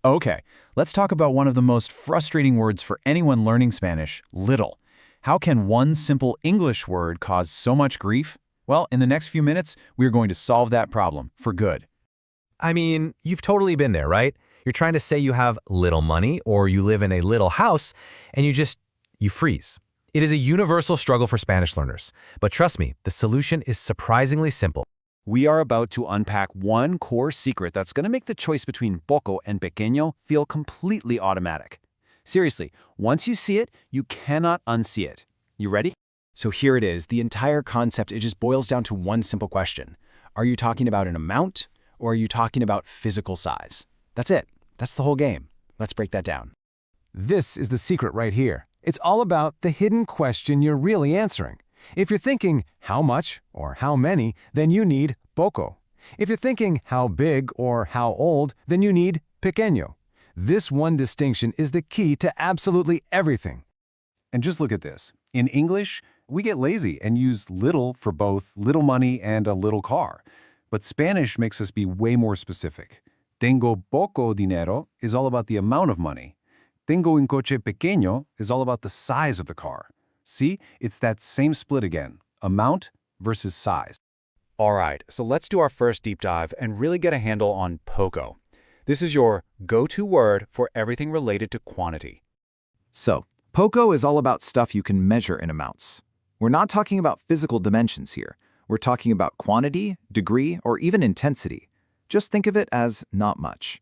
Okay, let's talk about one of the most frustrating words for anyone learning Spanish, little. How can one simple English word cause so much grief? Well, in the next few minutes, we're going to solve that problem for good. I mean, you've totally been there, right? You're trying to say you have little money or you live in a little house and you freeze. It is a universal struggle for Spanish learners. But trust me, the solution is surprisingly simple. We are about to unpack one core secret that's going to make the choice between poco and pequeño feel completely automatic. Seriously, once you see it, you cannot unsee it. You ready? So here it is. The entire concept, it just boils down to one simple question. Are you talking about an amount or are you talking about physical size? That's it. That's the whole game. Let's break that down. This is the secret right here. It's all about the hidden question you're really answering. If you're thinking how much or how many, then you need poco. If you're thinking how big or how old, then you need pequeño. This one distinction is the key to absolutely everything. And just look at this. In English, we get lazy and use little for both little money and a little car. But Spanish makes us be way more specific. Tengo poco dinero is all about the amount of money. Tengo un coche pequeño is all about the size of the car. See, it's that same split again, amount versus size. All right, so let's do our first deep dive and really get a handle on poco. This is your go-to word for everything related to quantity. So, poco is all about stuff you can measure in amounts. We're not talking about physical dimensions here. We're talking about quantity, degree, or even intensity. Just think of it as not much.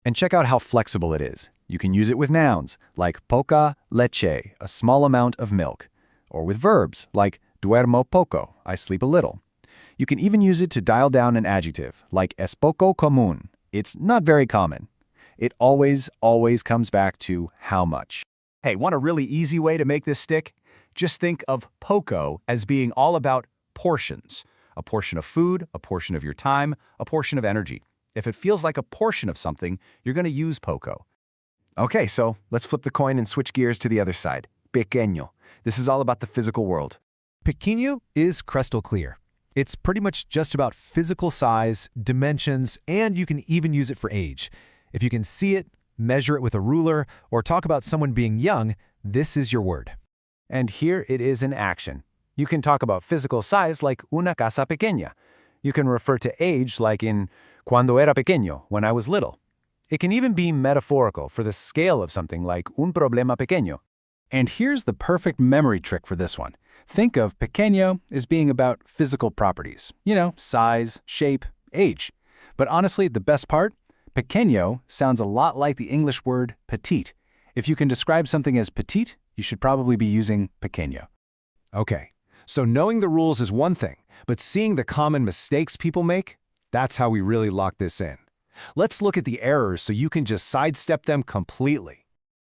And check out how flexible it is. You can use it with nouns, like poca leche, a small amount of milk, or with verbs, like duermo poco, I sleep a little. You can even use it to dial down an adjective, like es poco común, it's not very common. It always comes back to how much. Hey, want a really easy way to make this stick? Just think of poco as being all about portions. A portion of food, a portion of your time, a portion of energy. If it feels like a portion of something, you're going to use poco. Okay, so let's flip the coin and switch gears to the other side. Pequeño. This is all about the physical world. Pequeño is crystal clear. It's pretty much just about physical size, dimensions, and you can even use it for age. If you can see it, measure it with a ruler, or talk about someone being young, this is your word. And here it is in action. You can talk about physical size like una casa pequeña. You can refer to age like in cuando era pequeño, when I was little. It can even be metaphorical for the scale of something like un problema pequeño. And here's the perfect memory trick for this one. Think of pequeño as being about physical properties. You know, size, shape, age. But honestly, the best part? Pequeño sounds a lot like the English word petite. If you can describe something as petite, you should probably be using pequeño. Okay, so knowing the rules is one thing, but seeing the common mistakes people make, that's how we really lock this in. Let's look at the errors so you can just sidestep them completely.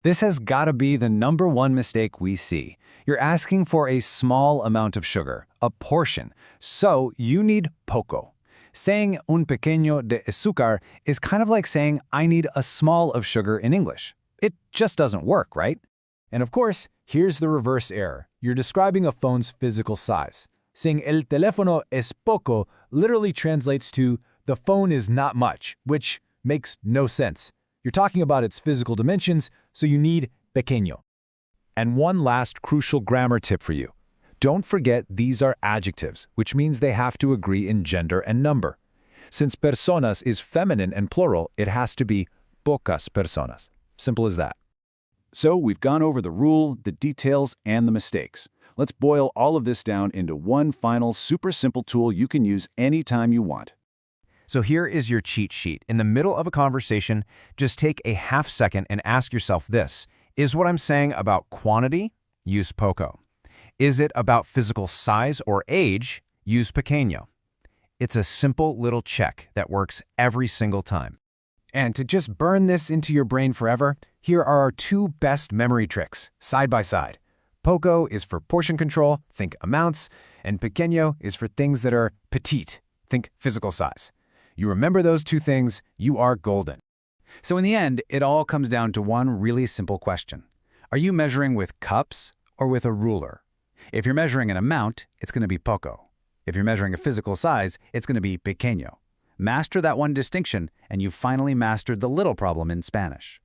This has got to be the #1 mistake we see. You're asking for a small amount of sugar, a portion, so you need poco. Saying un pequeño de azúcar is kind of like saying I need a small of sugar in English. It just doesn't work, right? And of course, here's the reverse error. You're describing a phone's physical size. Saying el teléfono es poco literally translates to the phone is not much, which makes no sense. You're talking about its physical dimensions, so you need pequeño. And one last crucial grammar tip for you. Don't forget these are adjectives, which means they have to agree in gender and number. Since personas is feminine and plural, it has to be pocas personas. Simple as that. So we've gone over the rule, the details, and the mistakes. Let's boil all of this down into one final super simple tool you can use anytime you want. So here is your cheat sheet. In the middle of a conversation, just take a half second and ask yourself this. Is what I'm saying about quantity? Use poco. Is it about physical size or age? Use pequeño. It's a simple little check that works every single time. And to just burn this into your brain forever, here are our 2 best memory tricks, side by side. Poco is for portion control, think amounts, and pequeño is for things that are petite, think physical size. You remember those 2 things, you are golden. So in the end, it all comes down to one really simple question. Are you measuring with cups or with a ruler? If you're measuring an amount, it's going to be poco. If you're measuring a physical size, it's going to be pequeño. Master that one distinction, and you've finally mastered the little problem in Spanish.